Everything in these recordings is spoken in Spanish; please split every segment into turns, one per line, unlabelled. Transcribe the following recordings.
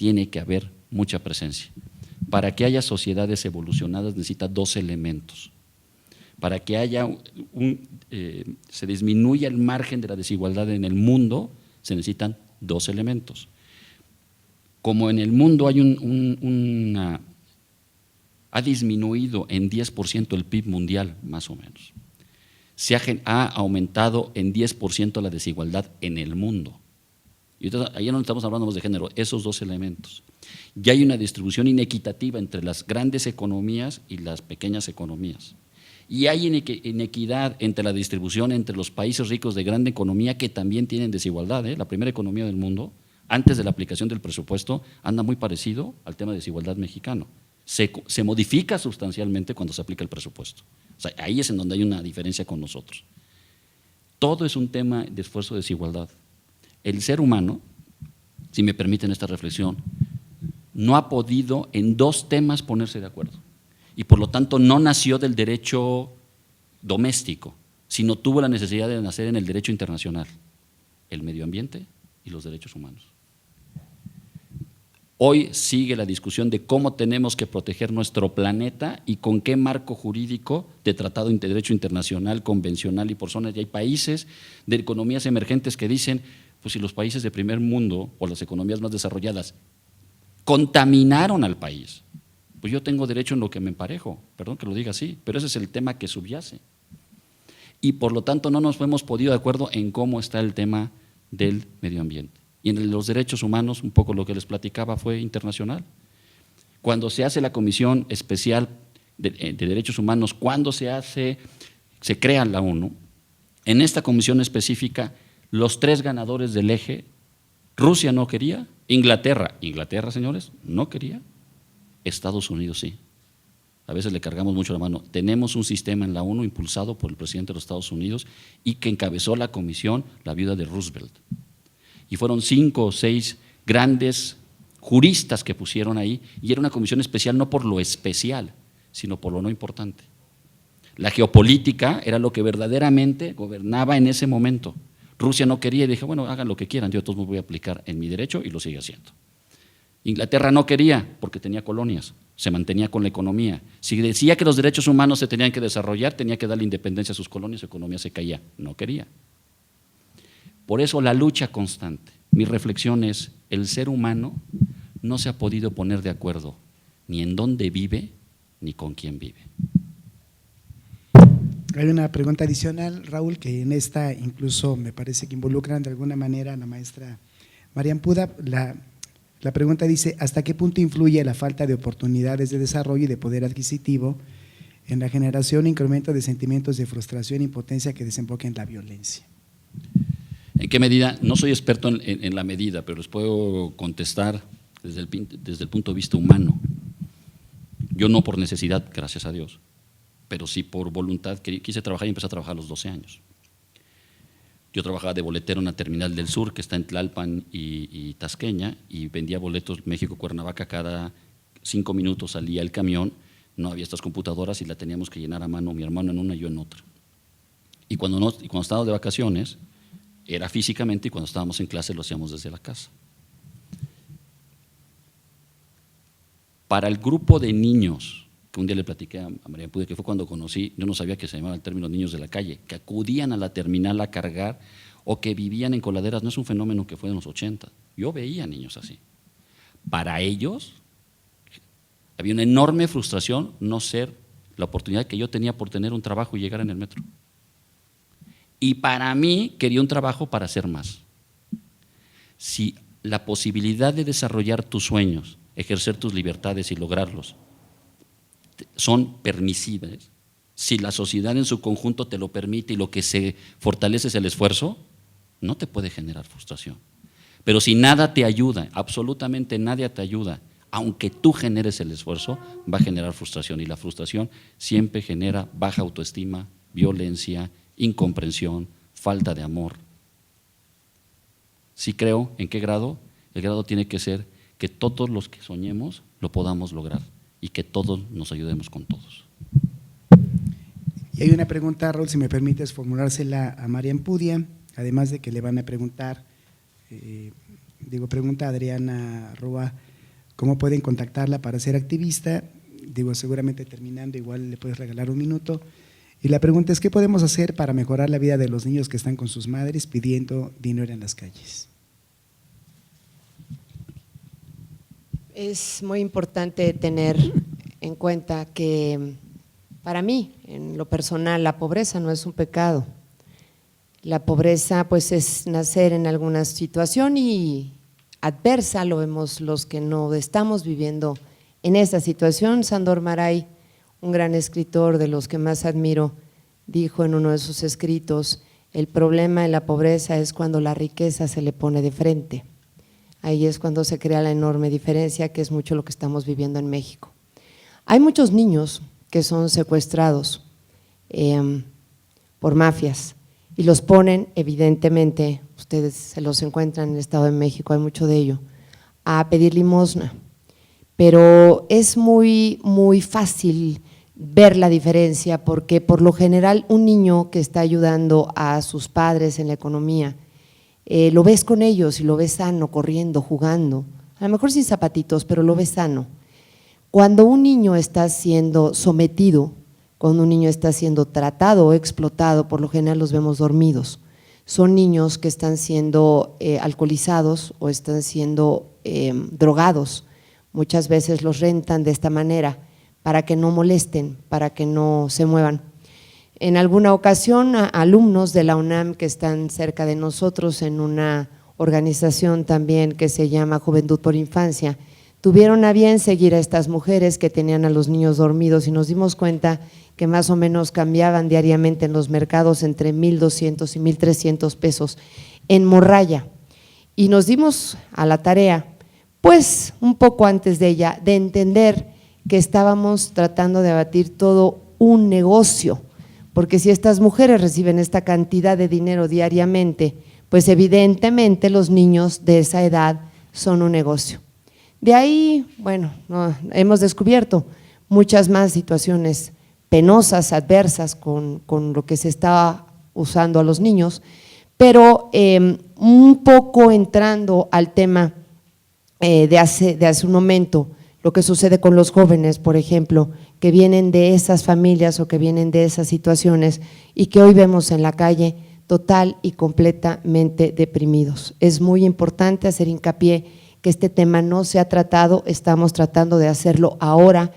tiene que haber mucha presencia. Para que haya sociedades evolucionadas necesita dos elementos. Para que haya se disminuya el margen de la desigualdad en el mundo, se necesitan dos elementos. Como en el mundo hay ha disminuido en 10% el PIB mundial, más o menos. Se ha aumentado en 10% la desigualdad en el mundo. Y entonces, ahí no estamos hablando más de género, esos dos elementos. Ya hay una distribución inequitativa entre las grandes economías y las pequeñas economías. Y hay inequidad entre la distribución entre los países ricos de gran economía que también tienen desigualdad. La primera economía del mundo, antes de la aplicación del presupuesto, anda muy parecido al tema de desigualdad mexicano. Se modifica sustancialmente cuando se aplica el presupuesto. O sea, ahí es en donde hay una diferencia con nosotros. Todo es un tema de esfuerzo de desigualdad. El ser humano, si me permiten esta reflexión, no ha podido en dos temas ponerse de acuerdo y por lo tanto no nació del derecho doméstico, sino tuvo la necesidad de nacer en el derecho internacional, el medio ambiente y los derechos humanos. Hoy sigue la discusión de cómo tenemos que proteger nuestro planeta y con qué marco jurídico de tratado de derecho internacional, convencional y por zonas. Y hay países de economías emergentes que dicen, pues si los países de primer mundo o las economías más desarrolladas contaminaron al país, pues yo tengo derecho en lo que me emparejo, perdón que lo diga así, pero ese es el tema que subyace. Y por lo tanto no nos hemos podido de acuerdo en cómo está el tema del medio ambiente. Y en los derechos humanos, un poco lo que les platicaba fue internacional. Cuando se hace la Comisión Especial de Derechos Humanos, cuando se crea la ONU, en esta comisión específica, los tres ganadores del eje, Rusia no quería, Inglaterra, señores, no quería, Estados Unidos sí. A veces le cargamos mucho la mano. Tenemos un sistema en la ONU impulsado por el presidente de los Estados Unidos y que encabezó la comisión, la viuda de Roosevelt. Y fueron 5 o 6 grandes juristas que pusieron ahí, y era una comisión especial no por lo especial, sino por lo no importante. La geopolítica era lo que verdaderamente gobernaba en ese momento. Rusia no quería y dije, bueno, hagan lo que quieran, yo todos me voy a aplicar en mi derecho y lo sigue haciendo. Inglaterra no quería porque tenía colonias, se mantenía con la economía. Si decía que los derechos humanos se tenían que desarrollar, tenía que darle independencia a sus colonias, su economía se caía, no quería. Por eso la lucha constante. Mi reflexión es, el ser humano no se ha podido poner de acuerdo ni en dónde vive ni con quién vive.
Hay una pregunta adicional, Raúl, que en esta incluso me parece que involucran de alguna manera a la maestra María Ampudia. La pregunta dice, ¿hasta qué punto influye la falta de oportunidades de desarrollo y de poder adquisitivo en la generación e incremento de sentimientos de frustración e impotencia que desemboquen en la violencia?
¿En qué medida? No soy experto en la medida, pero les puedo contestar desde el punto de vista humano. Yo no por necesidad, gracias a Dios, pero sí por voluntad. Quise trabajar y empecé a trabajar a los 12 años. Yo trabajaba de boletero en la Terminal del Sur, que está en Tlalpan y Tasqueña, y vendía boletos México-Cuernavaca. Cada 5 minutos salía el camión, no había estas computadoras y la teníamos que llenar a mano, mi hermano en una y yo en otra. Y cuando estábamos de vacaciones, era físicamente, y cuando estábamos en clase lo hacíamos desde la casa. Para el grupo de niños, que un día le platiqué a María Ampudia, que fue cuando conocí, yo no sabía que se llamaba el término niños de la calle, que acudían a la terminal a cargar o que vivían en coladeras, no es un fenómeno que fue en los 80, yo veía niños así. Para ellos había una enorme frustración no ser la oportunidad que yo tenía por tener un trabajo y llegar en el metro. Y para mí quería un trabajo para hacer más. Si la posibilidad de desarrollar tus sueños, ejercer tus libertades y lograrlos son permisibles, si la sociedad en su conjunto te lo permite y lo que se fortalece es el esfuerzo, no te puede generar frustración. Pero si nada te ayuda, absolutamente nada te ayuda, aunque tú generes el esfuerzo, va a generar frustración, y la frustración siempre genera baja autoestima, violencia, incomprensión, falta de amor. Sí creo, ¿en qué grado? El grado tiene que ser que todos los que soñemos lo podamos lograr y que todos nos ayudemos con todos.
Y hay una pregunta, Raúl, si me permites formulársela a María Ampudia, además de que le van a preguntar, pregunta Adriana Roa, cómo pueden contactarla para ser activista. Digo, seguramente terminando igual le puedes regalar un minuto. Y la pregunta es, ¿qué podemos hacer para mejorar la vida de los niños que están con sus madres pidiendo dinero en las calles?
Es muy importante tener en cuenta que para mí, en lo personal, la pobreza no es un pecado. La pobreza pues es nacer en alguna situación y adversa, lo vemos los que no estamos viviendo en esta situación. Sándor Márai, un gran escritor de los que más admiro, dijo en uno de sus escritos: el problema de la pobreza es cuando la riqueza se le pone de frente. Ahí es cuando se crea la enorme diferencia, que es mucho lo que estamos viviendo en México. Hay muchos niños que son secuestrados por mafias y los ponen, evidentemente, ustedes se los encuentran en el Estado de México, hay mucho de ello, a pedir limosna. Pero es muy fácil ver la diferencia, porque por lo general un niño que está ayudando a sus padres en la economía, lo ves con ellos y lo ves sano, corriendo, jugando, a lo mejor sin zapatitos, pero lo ves sano. Cuando un niño está siendo sometido, cuando un niño está siendo tratado o explotado, por lo general los vemos dormidos. Son niños que están siendo alcoholizados o están siendo drogados. Muchas veces los rentan de esta manera para que no molesten, para que no se muevan. En alguna ocasión, alumnos de la UNAM que están cerca de nosotros en una organización también que se llama Juventud por Infancia, tuvieron a bien seguir a estas mujeres que tenían a los niños dormidos y nos dimos cuenta que más o menos cambiaban diariamente en los mercados entre 1,200 y 1,300 pesos en morralla. Y nos dimos a la tarea, pues un poco antes de ella, de entender que estábamos tratando de abatir todo un negocio, porque si estas mujeres reciben esta cantidad de dinero diariamente, pues evidentemente los niños de esa edad son un negocio. De ahí, bueno, hemos descubierto muchas más situaciones penosas, adversas con lo que se está usando a los niños, pero un poco entrando al tema de hace un momento, lo que sucede con los jóvenes, por ejemplo, que vienen de esas familias o que vienen de esas situaciones y que hoy vemos en la calle total y completamente deprimidos. Es muy importante hacer hincapié que este tema no se ha tratado, estamos tratando de hacerlo ahora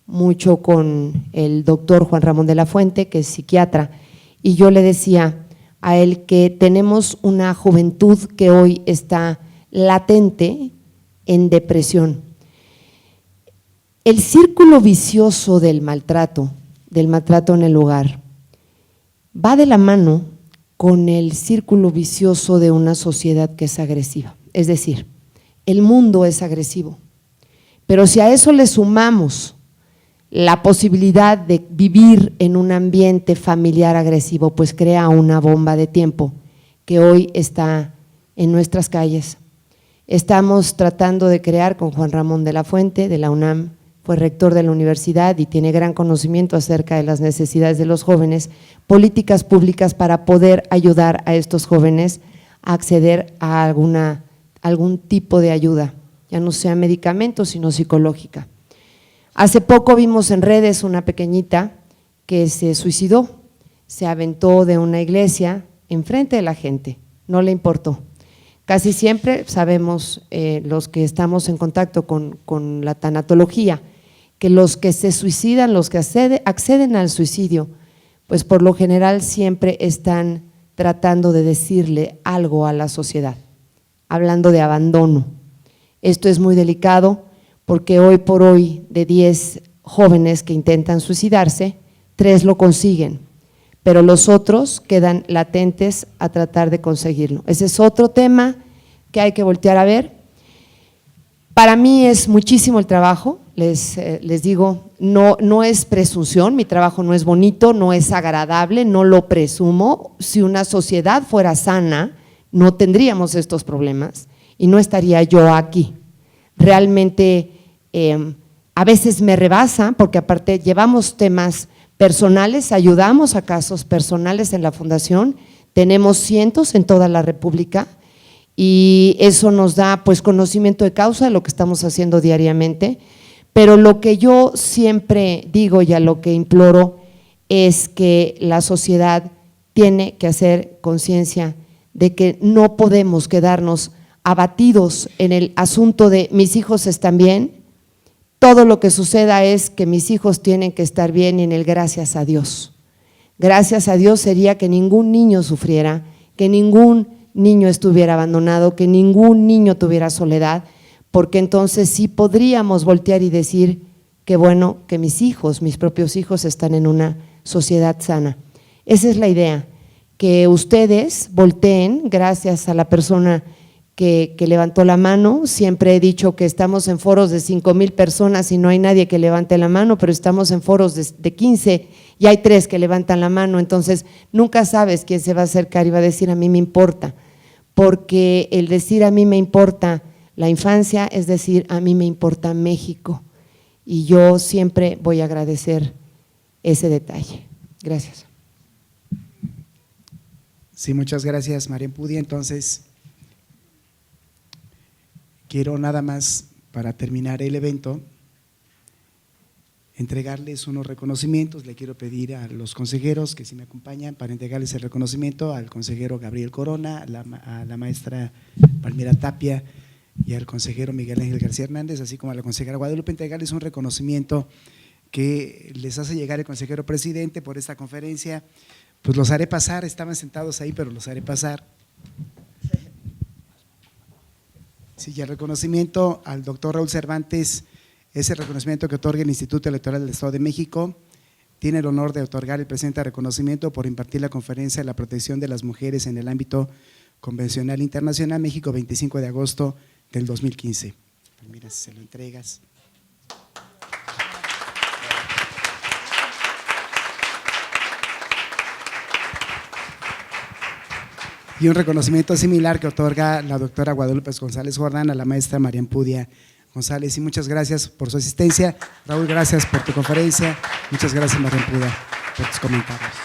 mucho con el doctor Juan Ramón de la Fuente, que es psiquiatra, y yo le decía a él que tenemos una juventud que hoy está latente en depresión. El círculo vicioso del maltrato en el hogar, va de la mano con el círculo vicioso de una sociedad que es agresiva. Es decir, el mundo es agresivo, pero si a eso le sumamos la posibilidad de vivir en un ambiente familiar agresivo, pues crea una bomba de tiempo que hoy está en nuestras calles. Estamos tratando de crear con Juan Ramón de la Fuente, de la UNAM, fue rector de la universidad y tiene gran conocimiento acerca de las necesidades de los jóvenes, políticas públicas para poder ayudar a estos jóvenes a acceder a algún tipo de ayuda, ya no sea medicamentos, sino psicológica. Hace poco vimos en redes una pequeñita que se suicidó, se aventó de una iglesia enfrente de la gente, no le importó. Casi siempre sabemos los que estamos en contacto con la tanatología, que los que se suicidan, los que acceden al suicidio, pues por lo general siempre están tratando de decirle algo a la sociedad, hablando de abandono. Esto es muy delicado porque hoy por hoy de 10 jóvenes que intentan suicidarse, 3 lo consiguen, pero los otros quedan latentes a tratar de conseguirlo. Ese es otro tema que hay que voltear a ver. Para mí es muchísimo el trabajo, les digo, no es presunción, mi trabajo no es bonito, no es agradable, no lo presumo. Si una sociedad fuera sana, no tendríamos estos problemas y no estaría yo aquí. Realmente a veces me rebasa porque aparte llevamos temas personales, ayudamos a casos personales en la fundación, tenemos cientos en toda la República y eso nos da pues conocimiento de causa de lo que estamos haciendo diariamente, pero lo que yo siempre digo y a lo que imploro es que la sociedad tiene que hacer conciencia de que no podemos quedarnos abatidos en el asunto de mis hijos están bien, todo lo que suceda es que mis hijos tienen que estar bien y en el gracias a Dios. Gracias a Dios sería que ningún niño sufriera, que ningún niño estuviera abandonado, que ningún niño tuviera soledad, porque entonces sí podríamos voltear y decir que bueno, que mis hijos, mis propios hijos están en una sociedad sana. Esa es la idea, que ustedes volteen, gracias a la persona que levantó la mano. Siempre he dicho que estamos en foros de 5,000 personas y no hay nadie que levante la mano, pero estamos en foros de 15 y hay 3 que levantan la mano, entonces nunca sabes quién se va a acercar y va a decir a mí me importa, porque el decir a mí me importa la infancia es decir a mí me importa México, y yo siempre voy a agradecer ese detalle. Gracias.
Sí, muchas gracias, María Ampudia. Entonces, quiero nada más, para terminar el evento, entregarles unos reconocimientos. Le quiero pedir a los consejeros que si me acompañan para entregarles el reconocimiento al consejero Gabriel Corona, a la maestra Palmira Tapia y al consejero Miguel Ángel García Hernández, así como a la consejera Guadalupe, entregarles un reconocimiento que les hace llegar el consejero presidente por esta conferencia. Pues los haré pasar, estaban sentados ahí, pero los haré pasar. Sí, y el reconocimiento al doctor Raúl Cervantes es el reconocimiento que otorga el Instituto Electoral del Estado de México. Tiene el honor de otorgar el presente reconocimiento por impartir la conferencia de la protección de las mujeres en el ámbito convencional internacional, México, 25 de agosto del 2015. Mira, si se lo entregas. Y un reconocimiento similar que otorga la doctora Guadalupe González Jordán a la maestra María Ampudia González. Y muchas gracias por su asistencia. Raúl, gracias por tu conferencia. Muchas gracias, María Ampudia, por tus comentarios.